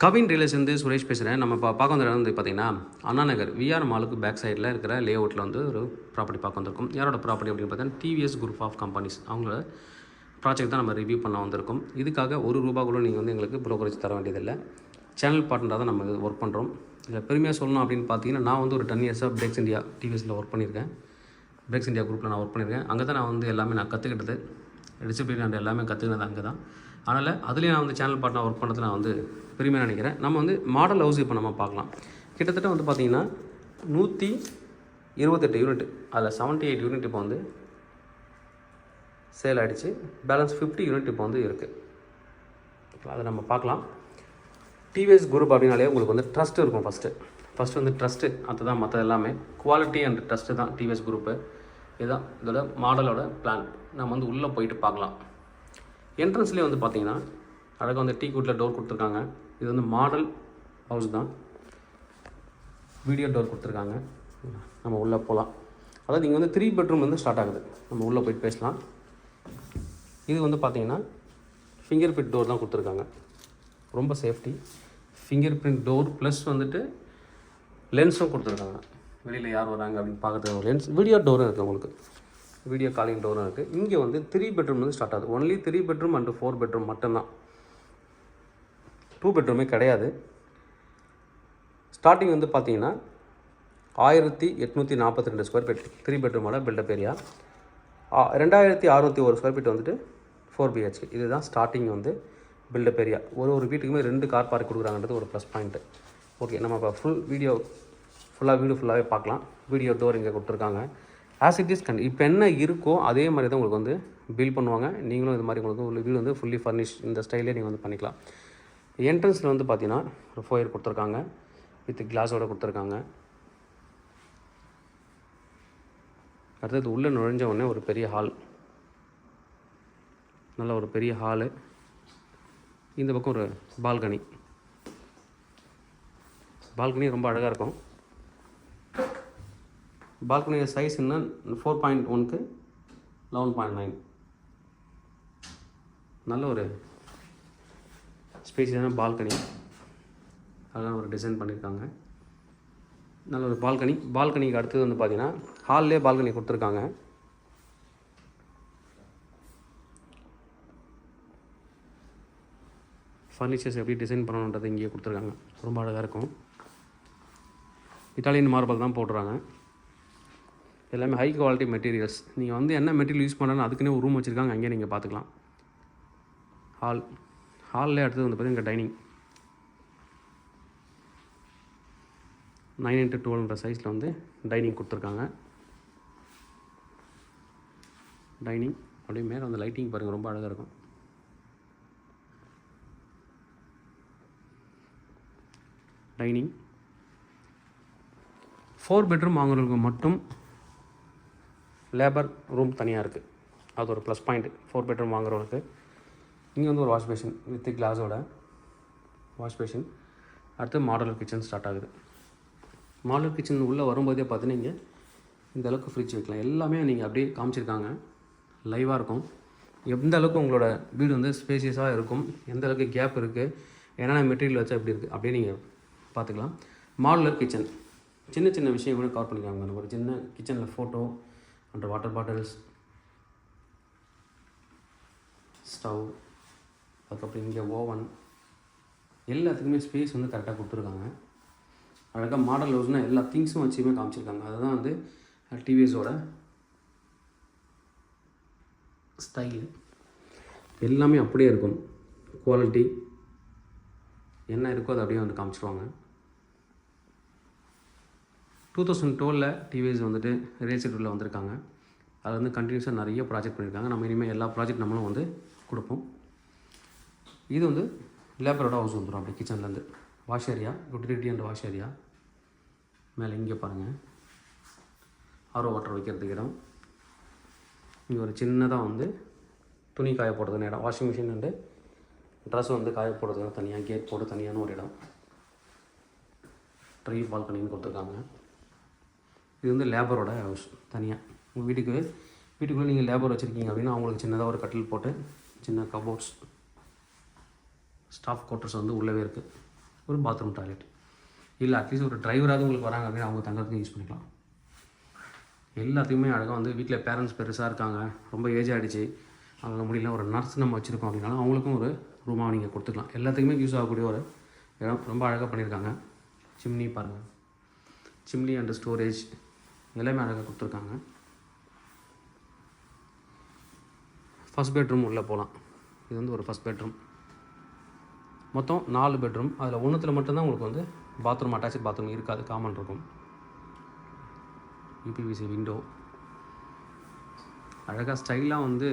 கவின் ரியல்ஸ்லேருந்து சுரேஷ் பேசுகிறேன். நம்ம பார்க்க வந்த இடம் வந்து பார்த்திங்கன்னா அண்ணா நகர் விஆர் மாலுக்கு பேக் சைடில் இருக்கிற லே அவுட்டில் வந்து ஒரு ப்ராப்பர்ட்டி பார்க்க வந்திருக்கும். யாரோட ப்ராப்பர்ட்டி அப்படின்னு பார்த்தீங்கன்னா டிவிஎஸ் குரூப் ஆஃப் கம்பெனிஸ் அவங்களோட ப்ராஜெக்ட் தான் நம்ம ரிவ்யூ பண்ண வந்திருக்கும். இதுக்காக ₹1 கூட நீங்கள் வந்து எங்களுக்கு ப்ரோக்கரேஜ் தர வேண்டியதில்லை. சேனல் பார்ட்னராக தான் நம்ம ஒர்க் பண்ணுறோம். இதில் பெருமையாக சொல்லணும் அப்படின்னு பார்த்தீங்கன்னா நான் வந்து ஒரு 10 இயர்ஸாக பிரேக்ஸ் இந்தியா டிவிஎஸில் ஒர்க் பண்ணியிருக்கேன். பிரேக்ஸ் இந்தியா குரூப்பில் நான் ஒர்க் பண்ணியிருக்கேன். அங்கே தான் நான் வந்து எல்லாமே நான் கற்றுக்கிட்டது, டிசிப்ளின் அண்ட் எல்லாமே கற்றுக்கினது அங்கே தான். அதனால் அதுலேயும் நான் வந்து சேனல் பார்ட்னர் ஒர்க் பண்ணுறது நான் வந்து பெருமையாக நினைக்கிறேன். நம்ம வந்து மாடல் ஹவுஸ் இப்போ நம்ம பார்க்கலாம். கிட்டத்தட்ட வந்து பார்த்திங்கன்னா 128 யூனிட், அதில் 78 யூனிட் இப்போ வந்து சேல் ஆகிடுச்சு. பேலன்ஸ் 50 யூனிட் இப்போ வந்து இருக்குது. அதை நம்ம பார்க்கலாம். டிவிஎஸ் குரூப் அப்படின்னாலே உங்களுக்கு வந்து ட்ரஸ்ட் இருக்கும். ஃபஸ்ட்டு வந்து ட்ரஸ்ட்டு, அதுதான் மற்ற எல்லாமே குவாலிட்டி அண்ட் ட்ரஸ்ட்டு தான் டிவிஎஸ் குரூப்பு. இதுதான் இதோட மாடலோட பிளான். நம்ம வந்து உள்ளே போயிட்டு பார்க்கலாம். என்ட்ரன்ஸ்லேயே வந்து பார்த்திங்கன்னா அழகாக வந்து டீ கூட்டில் டோர் கொடுத்துருக்காங்க. இது வந்து மாடல் ஹவுஸ் தான், வீடியோ டோர் கொடுத்துருக்காங்க. நம்ம உள்ளே போகலாம். அதாவது இங்கே வந்து 3 பெட்ரூம் வந்து ஸ்டார்ட் ஆகுது. நம்ம உள்ளே போயிட்டு பேசலாம். இது வந்து பார்த்திங்கன்னா ஃபிங்கர் பிரிண்ட் டோர் தான் கொடுத்துருக்காங்க. ரொம்ப safety. Finger print door plus வந்துட்டு லென்ஸும் கொடுத்துருக்காங்க. வெளியில் யார் வராங்க அப்படின்னு பார்க்குறது ஒரு லென்ஸ். வீடியோ டோரும் இருக்குது, உங்களுக்கு வீடியோ காலிங் டோரும் இருக்குது. இங்கே வந்து 3 பெட்ரூம் வந்து ஸ்டார்ட் ஆகுது. ஒன்லி 3 பெட்ரூம் அண்ட் 4 பெட்ரூம் மட்டும்தான். 2 பெட்ரூமே கிடையாது. ஸ்டார்டிங் வந்து பார்த்தீங்கன்னா 1842 ஸ்கொயர் ஃபீட் 3 பெட்ரூமோட பில்டப் ஏரியா. 2601 ஸ்கொயர் ஃபீட் வந்துட்டு 4 BHK. இதுதான் ஸ்டார்டிங் வந்து பில்டப் ஏரியா. ஒரு வீட்டுக்குமே 2 கார் பார்க் கொடுக்குறாங்கன்றது ஒரு ப்ளஸ் பாயிண்ட்டு. ஓகே, நம்ம இப்போ வீடியோ ஃபுல்லாகவே பார்க்கலாம். வீடியோ டோர் இங்கே கொடுத்துருக்காங்க. ஆஸ் இட் இஸ் இப்போ என்ன இருக்கோ அதே மாதிரி தான் உங்களுக்கு வந்து பில் பண்ணுவாங்க. நீங்களும் இது மாதிரி உங்களுக்கு வீடு வந்து ஃபுல்லி ஃபர்னிஷ் இந்த ஸ்டைலே நீங்கள் வந்து பண்ணிக்கலாம். என்ட்ரன்ஸில் வந்து பார்த்தீங்கன்னா ஒரு ஃபோயர் கொடுத்துருக்காங்க, வித் கிளாஸோடு கொடுத்துருக்காங்க. அடுத்தது உள்ளே நுழைஞ்ச உடனே ஒரு பெரிய ஹால், நல்ல ஒரு பெரிய ஹாலு. இந்த பக்கம் ஒரு பால்கனி ரொம்ப அழகாக இருக்கும். பால்கனியோட சைஸ் என்ன 4.1க்கு 11.9. நல்ல ஒரு ஸ்பேஷியஸான பால்கனி, அதெல்லாம் ஒரு டிசைன் பண்ணியிருக்காங்க. நல்ல ஒரு பால்கனிக்கு அடுத்தது வந்து பார்த்திங்கன்னா ஹால்லே பால்கனி கொடுத்துருக்காங்க. ஃபர்னிச்சர்ஸ் எப்படி டிசைன் பண்ணணுன்றது இங்கேயே கொடுத்துருக்காங்க. ரொம்ப அழகாக இருக்கும். இட்டாலியன் மார்பிள் தான் போடுறாங்க. எல்லாமே ஹை குவாலிட்டி மெட்டீரியல்ஸ். நீங்கள் வந்து என்ன மெட்டீரியல் யூஸ் பண்ணாலும் அதுக்குன்னே ஒரு ரூம் வச்சுருக்காங்க, அங்கேயே நீங்கள் பார்த்துக்கலாம். ஹாலில் அடுத்தது வந்து பார்த்திங்கன்னா இங்கே டைனிங் 9x12 சைஸில் வந்து டைனிங் கொடுத்துருக்காங்க. டைனிங் அப்படியே மேலே வந்து லைட்டிங் பாருங்கள், ரொம்ப அழகாக இருக்கும். டைனிங் 4 பெட்ரூம் வாங்குறவங்களுக்கு மட்டும் லேபர் ரூம் தனியாக இருக்குது. அது ஒரு ப்ளஸ் பாயிண்ட் 4 பெட்ரூம் வாங்குறவங்களுக்கு. இங்கே வந்து ஒரு வாஷ் பேஷன் வித் கிளாஸோட வாஷ் பேஷன். அடுத்து மாடலர் கிச்சன் ஸ்டார்ட் ஆகுது. மாடலர் கிச்சன் உள்ளே வரும்போதே பார்த்தீங்கன்னா இங்கே இந்த அளவுக்கு ஃப்ரிட்ஜ் வைக்கலாம். எல்லாமே நீங்கள் அப்படியே காமிச்சிருக்காங்க, லைவாக இருக்கும். எந்த அளவுக்கு உங்களோட வீடு வந்து ஸ்பேசியஸாக இருக்கும், எந்த அளவுக்கு கேப் இருக்குது, என்னென்ன மெட்டீரியல் வச்சா எப்படி இருக்குது அப்படியே நீங்கள் பார்த்துக்கலாம். மாடலர் கிச்சன் சின்ன விஷயம் கூட கவர் பண்ணிக்காங்க. ஒரு சின்ன கிச்சனில் photo and water bottles, stove, அதுக்கப்புறம் இங்கே ஓவன், எல்லாத்துக்குமே ஸ்பேஸ் வந்து கரெக்டாக கொடுத்துருக்காங்க. அழகாக மாடல் ஹவுஸ்னால் எல்லா திங்ஸும் வச்சுமே காமிச்சிருக்காங்க. அதுதான் வந்து டிவிஎஸோட ஸ்டைலு. எல்லாமே அப்படியே இருக்கும். குவாலிட்டி என்ன இருக்கோ அதை அப்படியே வந்து காமிச்சிருவாங்க. 2012 டிவிஎஸ் வந்துட்டு ரியல் எஸ்டேட்டில் வந்திருக்காங்க. அது வந்து கண்டினியூஸாக நிறைய ப்ராஜெக்ட் பண்ணியிருக்காங்க. நம்ம இனிமேல் எல்லா ப்ராஜெக்ட் நம்மளும் வந்து கொடுப்போம். இது வந்து லேபரோட ஹவுஸ் வந்துடும். அப்படி கிச்சன்லேருந்து wash area, utility and wash area. மேலே இங்கே பாருங்கள், ஆரோ வாட்டர் வைக்கிறதுக்கு இடம். இங்கே ஒரு சின்னதாக வந்து துணி காய போடுறதுன்னு இடம், வாஷிங் மிஷின் அண்டு ட்ரெஸ் வந்து காய போடுறதுக்கு தனியாக கேட் போட்டு தனியான ஒரு இடம். ட்ரீ பால்கனின்னு கொடுத்துருக்காங்க. இது வந்து லேபரோட ஹவுஸ் தனியாக. உங்கள் வீட்டுக்குள்ளே நீங்கள் லேபர் வச்சுருக்கீங்க அப்படின்னா அவங்களுக்கு சின்னதாக ஒரு கட்டில் போட்டு சின்ன கபோர்ட்ஸ், ஸ்டாஃப் குவார்ட்டர்ஸ் வந்து உள்ளவே இருக்குது. ஒரு பாத்ரூம் டாய்லெட். இல்லை அட்லீஸ்ட் ஒரு டிரைவராக உங்களுக்கு வராங்க அப்படின்னு அவங்க தங்குறதுக்கு யூஸ் பண்ணிக்கலாம். எல்லாத்தையுமே அழகாக வந்து வீட்டில் பேரண்ட்ஸ் பெருசாக இருக்காங்க, ரொம்ப ஏஜ் ஆகிடுச்சு, அவங்க முடியல, ஒரு நர்ஸ் நம்ம வச்சுருக்கோம் அப்படின்னாலும் அவங்களுக்கும் ஒரு ரூமாக நீங்கள் கொடுத்துக்கலாம். எல்லாத்துக்குமே யூஸ் ஆகக்கூடிய ஒரு இடம். ரொம்ப அழகாக பண்ணியிருக்காங்க. சிம்னி பாருங்கள், சிம்னி அண்டு ஸ்டோரேஜ் எல்லாமே அழகாக கொடுத்துருக்காங்க. ஃபஸ்ட் பெட்ரூம் உள்ளே போகலாம். இது வந்து ஒரு ஃபஸ்ட் பெட்ரூம். மொத்தம் 4 பெட்ரூம். அதில் ஒன்றுத்தில் மட்டும்தான் உங்களுக்கு வந்து பாத்ரூம், அட்டாச்சு பாத்ரூம் இருக்காது, காமன் இருக்கும். யூபிவிசி விண்டோ அழகாக ஸ்டைலாக வந்து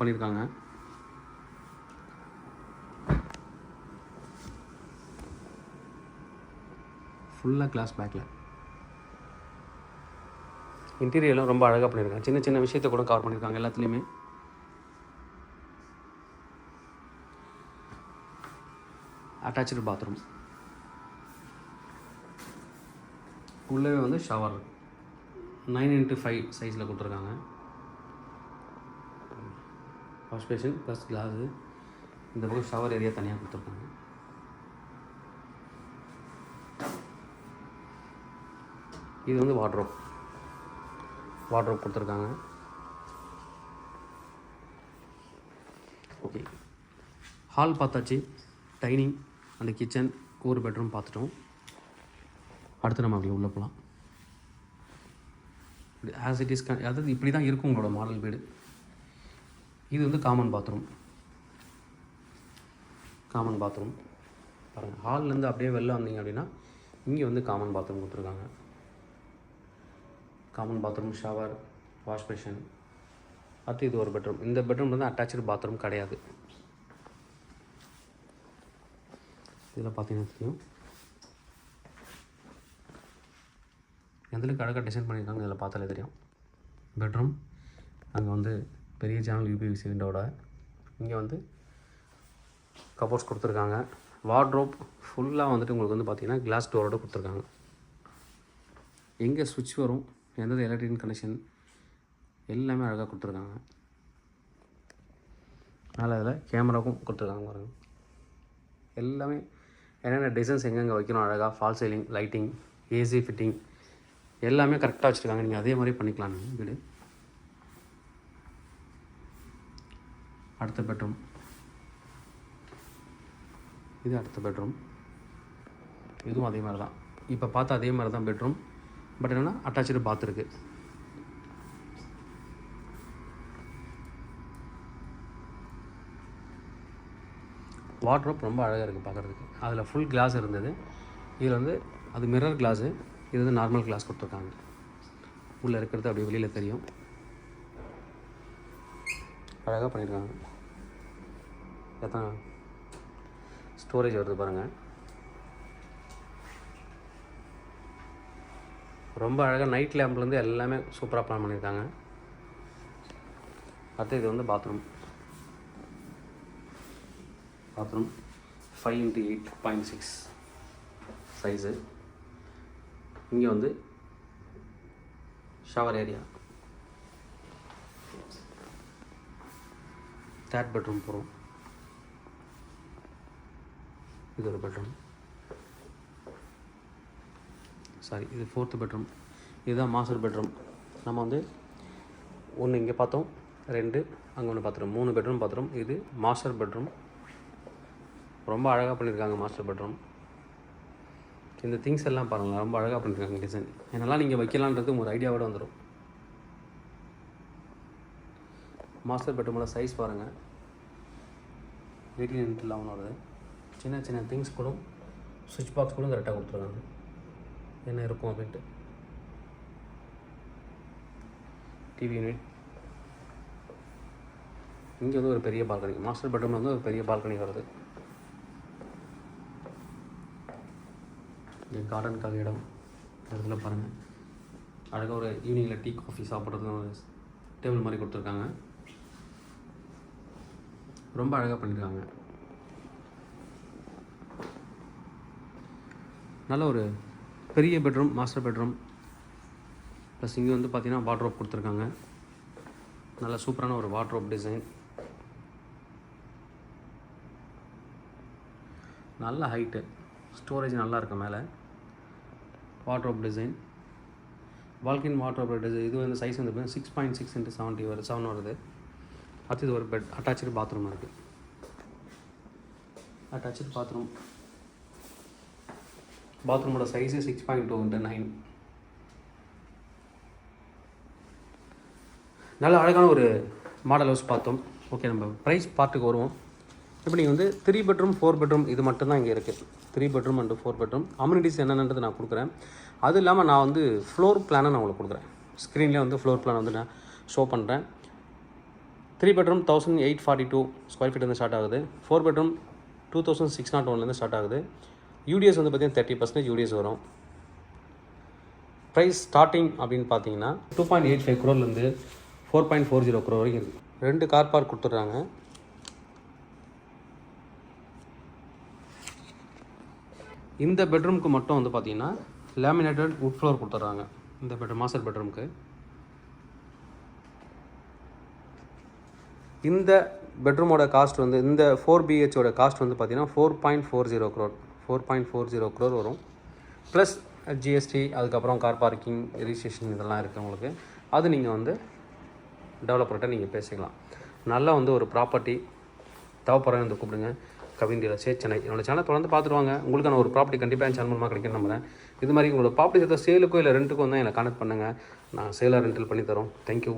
பண்ணியிருக்காங்க. ஃபுல்லாக கிளாஸ் பேக்கில். இன்டீரியர்லாம் ரொம்ப அழகாக பண்ணியிருக்காங்க. சின்ன சின்ன விஷயத்தை கூட கவர் பண்ணியிருக்காங்க எல்லாத்துலேயுமே. Attached bathroom. உள்ளே வந்து ஷவர் 9x5 சைஸில் கொடுத்துருக்காங்க. Wash basin plus glass. இந்த பக்கம் ஷவர் ஏரியா தனியாக கொடுத்துருக்காங்க. இது வந்து வார்ட்ரோப் கொடுத்துருக்காங்க. ஓகே, ஹால் பார்த்தாச்சு. டைனிங் அந்த கிச்சன் ஒரு பெட்ரூம் பார்த்துட்டோம். அடுத்து நம்ம அப்படி உள்ளே போகலாம். ஆஸ் இட் இஸ் அதாவது இப்படி தான் இருக்கும் உங்களோட மாடல் வீடு. இது வந்து காமன் பாத்ரூம் பாருங்கள். ஹால்லேருந்து அப்படியே வெளில வந்தீங்க அப்படின்னா இங்கே வந்து காமன் பாத்ரூம் கொடுத்துருக்காங்க. Common bathroom, shower, wash basin. அடுத்து இது ஒரு பெட்ரூம். இந்த பெட்ரூம் வந்து அட்டாச்சு பாத்ரூம் கிடையாது. இதில் பார்த்தீங்கன்னா தெரியும் எந்தளவுக்கு அழகாக டிசைன் பண்ணியிருக்காங்க. இதில் பார்த்தாலே தெரியும். பெட்ரூம் அங்கே வந்து பெரிய சேனல் யூபிவிசி விண்டோட. இங்கே வந்து கபோர்ட்ஸ் கொடுத்துருக்காங்க. வார்ட்ரோப் ஃபுல்லாக வந்துட்டு உங்களுக்கு வந்து பார்த்திங்கன்னா கிளாஸ் டோரோடு கொடுத்துருக்காங்க. எங்கே சுவிட்ச் வரும், எந்தது எலக்ட்ரிக் கனெக்ஷன் எல்லாமே அழகாக கொடுத்துருக்காங்க. அதனால் அதில் கேமராவும் கொடுத்துருக்காங்க பாருங்க. எல்லாமே என்னென்ன டிசைன்ஸ் எங்கெங்கே வைக்கணும் அழகாக, fall ceiling, lighting, AC fitting எல்லாமே கரெக்டாக வச்சுருக்காங்க. நீங்கள் அதே மாதிரி பண்ணிக்கலாம் வீடு. அடுத்த பெட்ரூம். இது அடுத்த பெட்ரூம். இதுவும் அதே மாதிரி தான். இப்போ பார்த்தா அதே மாதிரி தான் பெட்ரூம். பட் என்னென்னா அட்டாச்சு பாத் இருக்குது. வார்ட்ரோப் ரொம்ப அழகாக இருக்குது பார்க்குறதுக்கு. அதில் ஃபுல் கிளாஸ் இருந்தது. இதில் வந்து அது மிரர் கிளாஸு, இது வந்து நார்மல் கிளாஸ் கொடுத்துருக்காங்க. உள்ளே இருக்கிறது அப்படியே வெளியில் தெரியும். அழகாக பண்ணியிருக்காங்க. எத்தனை ஸ்டோரேஜ் வருது பாருங்கள். ரொம்ப அழகாக நைட் லேம்ப்லேருந்து எல்லாமே சூப்பராக பிளான் பண்ணியிருக்காங்க. அடுத்து இது வந்து பாத்ரூம் 5x8.6 சைஸு. இங்கே வந்து ஷவர் ஏரியா. தேர்ட் பெட்ரூம் போகிறோம். இது ஒரு பெட்ரூம். சாரி, இது 4th பெட்ரூம். இதுதான் மாஸ்டர் பெட்ரூம். நம்ம வந்து ஒன்று இங்கே பார்த்தோம், 2 அங்கே ஒன்று பார்த்துட்டோம், 3 பெட்ரூம் பார்த்துட்டோம். இது மாஸ்டர் பெட்ரூம். ரொம்ப அழகாக பண்ணியிருக்காங்க மாஸ்டர் பெட்ரூம். இந்த திங்ஸ் எல்லாம் பாருங்கள், ரொம்ப அழகாக பண்ணியிருக்காங்க டிசைன். என்னெல்லாம் நீங்கள் வைக்கலான்றது ஒரு ஐடியாவோட வந்துடும். மாஸ்டர் பெட்ரூமோட சைஸ் பாருங்கள், 18x11 வருது. சின்ன சின்ன திங்ஸ் கூட, சுவிட்ச் பாக்ஸ் கூட கரெக்டாக கொடுத்துருக்காங்க என்ன இருக்கும் அப்படின்ட்டு. TV unit. இங்கே வந்து ஒரு பெரிய பால்கனி. மாஸ்டர் பெட்ரூமில் வந்து ஒரு பெரிய பால்கனி வருது. இங்கே கார்டனுக்காக இடம். இடத்துல பாருங்கள் அழகாக ஒரு ஈவினிங்கில் டீ காஃபி சாப்பிட்றது ஒரு டேபிள் மாதிரி கொடுத்துருக்காங்க. ரொம்ப அழகாக பண்ணியிருக்காங்க. நல்ல ஒரு பெரிய பெட்ரூம், மாஸ்டர் பெட்ரூம். ப்ளஸ் இங்கே வந்து பார்த்திங்கன்னா வார்ட்ரோப் கொடுத்துருக்காங்க. நல்ல சூப்பரான ஒரு வார்ட்ரோப் டிசைன். நல்ல ஹைட்டு, ஸ்டோரேஜ் நல்லா இருக்குது மேலே. Wardrobe design, walk in wardrobe design. இது வந்து சைஸ் வந்து 6.6 × 7 வருது. அடுத்து இது ஒரு பெட், அட்டாச்சு பாத்ரூம் இருக்குது. அட்டாச்சு பாத்ரூமோட சைஸு 6.2 × 9. நல்ல அழகான ஒரு மாடல் ஹவுஸ் பார்த்தோம். ஓகே, நம்ம ப்ரைஸ் பார்ட்டுக்கு வருவோம். இப்போ நீங்கள் வந்து 3 பெட்ரூம் 4 பெட்ரூம் இது மட்டும்தான் இங்கே இருக்குது. 3 பெட்ரூம் அண்டு 4 பெட்ரூம் அம்யூனிட்டிஸ் என்னென்னது நான் கொடுக்குறேன். அது இல்லாமல் நான் வந்து ஃப்ளோர் பிளானை நான் உங்களுக்கு கொடுக்குறேன். ஸ்க்ரீன்லேயே வந்து ஃப்ளோர் பிளான் வந்து நான் ஷோ பண்ணுறேன். 3 பெட்ரூம் 1842 ஸ்கொயர் ஃபீட் வந்து ஸ்டார்ட் ஆகுது. 4 பெட்ரூம் 2601 ஸ்டார்ட் ஆகுது. யூடிஎஸ் வந்து பார்த்திங்கன்னா 30% யூடிஎஸ் வரும். ப்ரைஸ் ஸ்டார்டிங் அப்படின்னு பார்த்தீங்கன்னா 2.85 crore 4.40 crore வரைக்கும் இருக்குது. 2 கார் பார்க் கொடுத்துட்றாங்க. இந்த பெட்ரூமுக்கு மட்டும் வந்து பார்த்தீங்கன்னா லேமினேட்டட் வுட் ஃப்ளோர் கொடுத்துட்றாங்க. இந்த பெட்ரூம் மாஸ்டர் பெட்ரூமுக்கு. இந்த பெட்ரூமோட காஸ்ட் வந்து இந்த 4BHோட காஸ்ட் வந்து பார்த்தீங்கன்னா 4.40 crore 4.40 crore வரும். ப்ளஸ் ஜிஎஸ்டி, அதுக்கப்புறம் கார் பார்க்கிங், ரிஜிஸ்ட்ரேஷன் இதெல்லாம் இருக்குது உங்களுக்கு. அது நீங்கள் வந்து டெவலப்பர்கிட்ட நீங்கள் பேசிக்கலாம். நல்லா வந்து ஒரு ப்ராப்பர்ட்டி தேவைப்படுறேன் வந்து கூப்பிடுங்க. கவின் டீலர்ஸ், சென்னை. என்னோடய சேனல் தொடர்ந்து பார்த்துருவாங்க. உங்களுக்கான ஒரு ப்ராப்பர்ட்டி கண்டிப்பாக என் சேனல் மூலமாக கிடைக்கும் நம்புறேன். இது மாதிரி உங்களோட ப்ராப்பர்ட்டி சேர்த்த சேலுக்கோ இல்லை ரெண்ட்டுக்கோ தான் என்னை கான்டெக்ட் பண்ணுங்கள். நான் சேலாக ரெண்டல் பண்ணி தரோம். தேங்க்யூ.